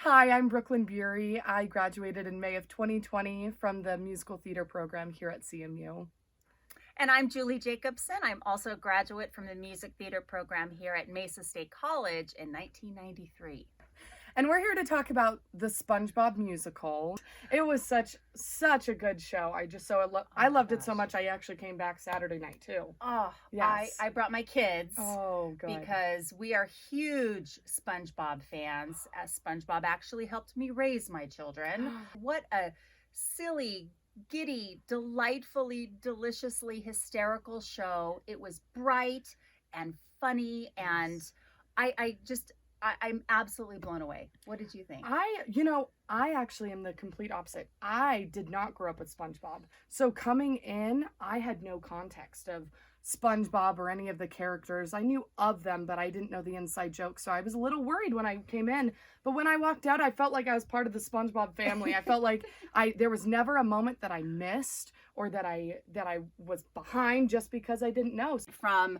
Hi, I'm Brooklyn Bury. I graduated in May of 2020 from the musical theater program here at CMU. And I'm Julie Jacobson. I'm also a graduate from the music theater program here at Mesa State College in 1993. And we're here to talk about the SpongeBob musical. It was such a good show. I loved it so much I actually came back Saturday night too. Oh, Yes. I brought my kids. Oh, good. Because we are huge SpongeBob fans. SpongeBob actually helped me raise my children. What a silly, giddy, delightfully, deliciously hysterical show. It was bright and funny, and I'm absolutely blown away. What did you think? I actually am the complete opposite. I did not grow up with SpongeBob. So coming in, I had no context of SpongeBob or any of the characters. I knew of them, but I didn't know the inside jokes. So I was a little worried when I came in. But when I walked out, I felt like I was part of the SpongeBob family. I felt like there was never a moment that I missed or that I was behind just because I didn't know. From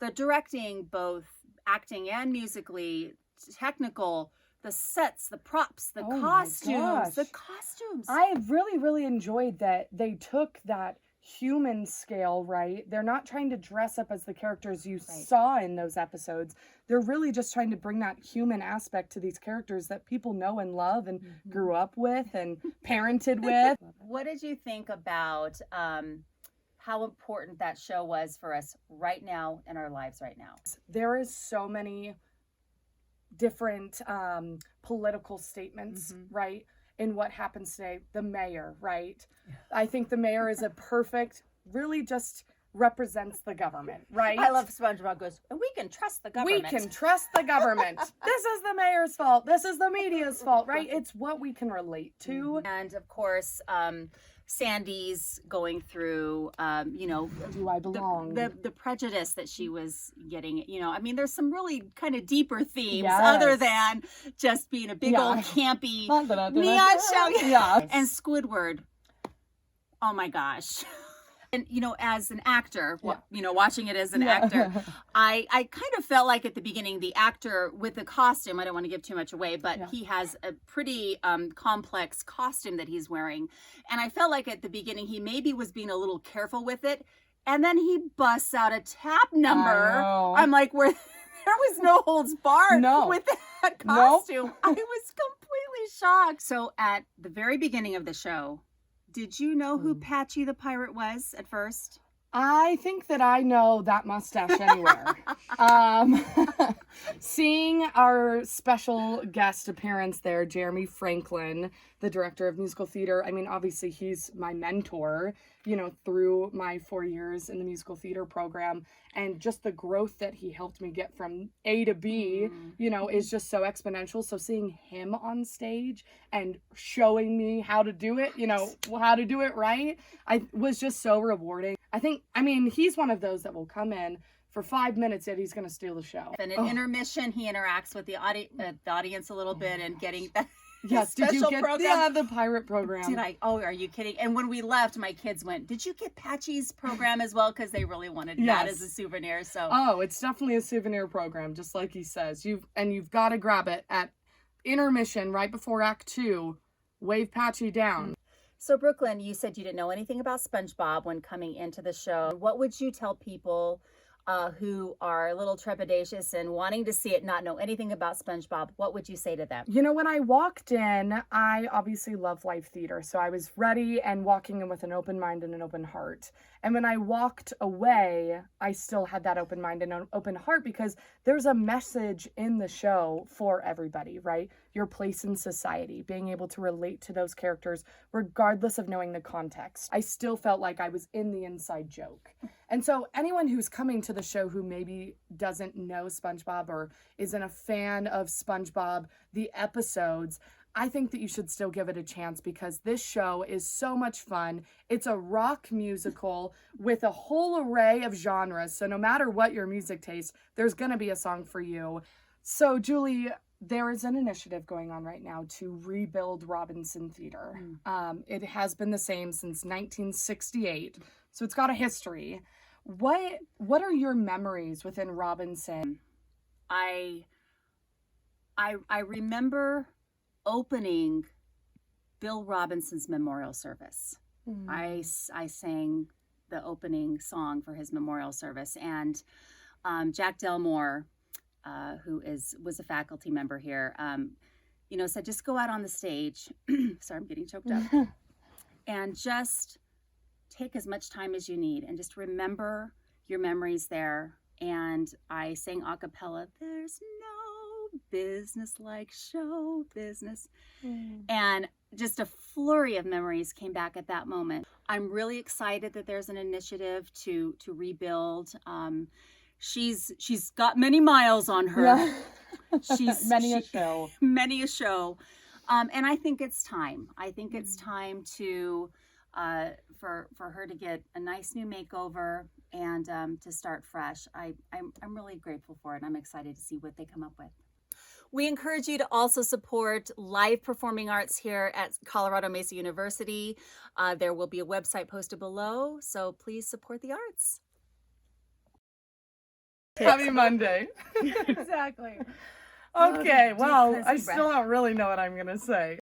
the directing, both acting and musically, technical, the sets, the props, the costumes. I really enjoyed that they took that human scale, right? They're not trying to dress up as the characters you saw in those episodes. They're really just trying to bring that human aspect to these characters that people know and love and grew up with and parented with. What did you think about how important that show was for us right now in our lives right now? There is so many different political statements, right, in what happens today. The mayor, right? I think the mayor is a perfect, really just represents the government, right? I love SpongeBob goes, and we can trust the government. We can trust the government. This is the mayor's fault. This is the media's fault, right? It's what we can relate to. And of course, Sandy's going through, do I belong? The prejudice that she was getting, I mean, there's some really kind of deeper themes other than just being a big old campy neon show. Yeah. And Squidward, oh my gosh. And, as an actor, watching it as an actor, I kind of felt like at the beginning, the actor with the costume, I don't want to give too much away, but he has a pretty complex costume that he's wearing. And I felt like at the beginning, he maybe was being a little careful with it. And then he busts out a tap number. I'm like, there was no holds barred with that costume. I was completely shocked. So at the very beginning of the show, did you know who Patchy the Pirate was at first? I think that I know that mustache anywhere. Seeing our special guest appearance there, Jeremy Franklin, the director of musical theater. I mean, obviously he's my mentor, through my 4 years in the musical theater program, and just the growth that he helped me get from A to B, is just so exponential. So seeing him on stage and showing me how to do it, how to do it right, was just so rewarding. He's one of those that will come in for 5 minutes, yet he's going to steal the show. And in intermission, he interacts with the audience a little bit and getting that. Yes, did you get the pirate program? Did I? Oh, are you kidding? And when we left, my kids went, did you get Patchy's program as well? Because they really wanted that as a souvenir. So it's definitely a souvenir program, just like he says. You've got to grab it at intermission right before Act 2. Wave Patchy down. So Brooklyn, you said you didn't know anything about SpongeBob when coming into the show. What would you tell people who are a little trepidatious and wanting to see it, not know anything about SpongeBob? What would you say to them? When I walked in, I obviously love live theater, so I was ready and walking in with an open mind and an open heart. And when I walked away, I still had that open mind and an open heart because there's a message in the show for everybody, right? Your place in society, being able to relate to those characters regardless of knowing the context. I still felt like I was in the inside joke. And so anyone who's coming to the show who maybe doesn't know SpongeBob or isn't a fan of SpongeBob, the episodes, I think that you should still give it a chance because this show is so much fun. It's a rock musical with a whole array of genres. So no matter what your music taste, there's going to be a song for you. So Julie, there is an initiative going on right now to rebuild Robinson Theater. It has been the same since 1968. So it's got a history. What are your memories within Robinson? I remember opening Bill Robinson's memorial service. Mm. I sang the opening song for his memorial service, and Jack Delmore, who was a faculty member here, said, just go out on the stage. Sorry, I'm getting choked up. And just take as much time as you need and just remember your memories there. And I sang a cappella, there's no business like show business. And just a flurry of memories came back at that moment. I'm really excited that there's an initiative to rebuild. She's got many miles on her. Yeah. Many a show. And I think it's time. I think it's time to for her to get a nice new makeover and to start fresh. I'm really grateful for it. I'm excited to see what they come up with. We encourage you to also support live performing arts here at Colorado Mesa University. There will be a website posted below, so please support the arts. Happy Monday. Exactly. Okay, well, Deep, I breath. still don't really know what I'm going to say.